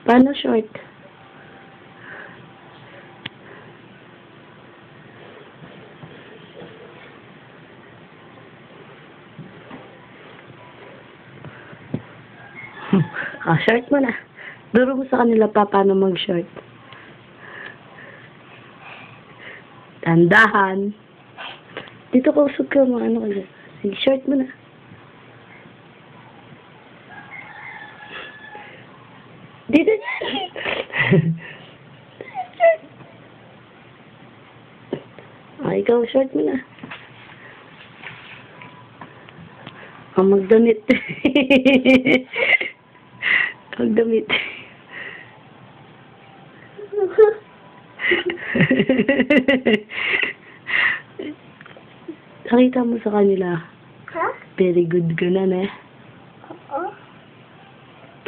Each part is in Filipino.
Paano short? Short mo na. Duro mo sa kanila pa paano mag-short. Tandahan. Dito ka usog ka mo. Ano ka dyan? Sige, short mo na. Dito dyan. Ikaw, short mo na. Magdamit. Magdamit. Nakita mo sa kanila. Ha? Very good ka na, eh. Oo.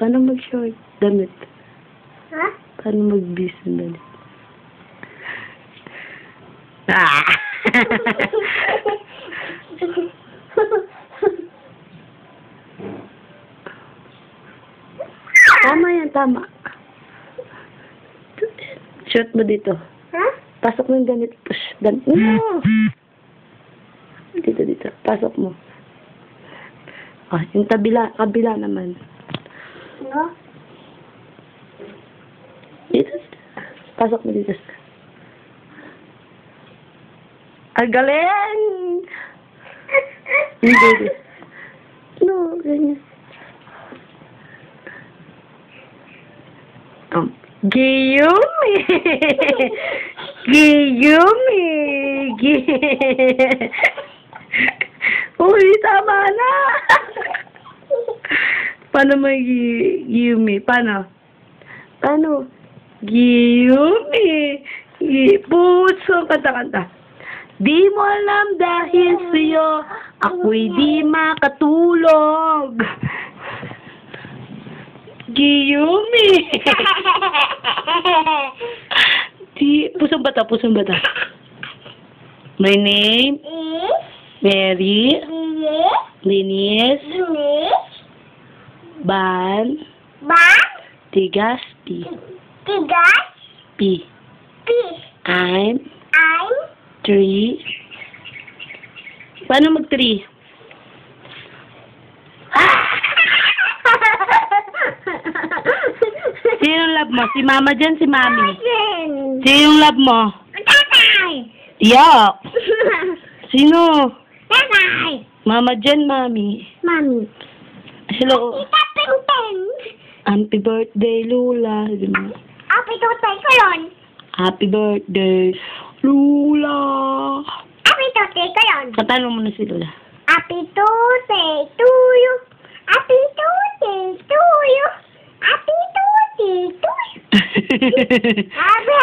Paano mag-short? Damit. Ha? Paano mag-bis ng damit? Ah! Tama yan, tama. Short mo dito. Ha? Pasok mo yung ganit. Push. No! Dito. Pasok mo. Yung kabila naman. No? Dito. Pasok mo dito. Ang galing! Hindi. No, ganyan. Giyumi! Giyumi! Uy, tama na! Paano may Giyumi? Paano? Giyumi! Puso, kanta-kanta. Di mo alam dahil sa'yo, ako'y di makatulog. Giyumi! Pusong bata. My name, Mary, Linis, Ban, Tigas, P. I'm 3. Paano mag 3? Sinong love mo? Si mama dyan, si mami? Sinong love mo? Yuck! Sino? Mama dyan, mami? Mami. Hello. Tita Pimpin. Happy birthday, Lula. Happy birthday ko yun. Happy birthday, Lula. Happy birthday ko yun. Katanong mo na si Lula. Happy birthday to you. Happy birthday to you. Happy birthday to you. Happy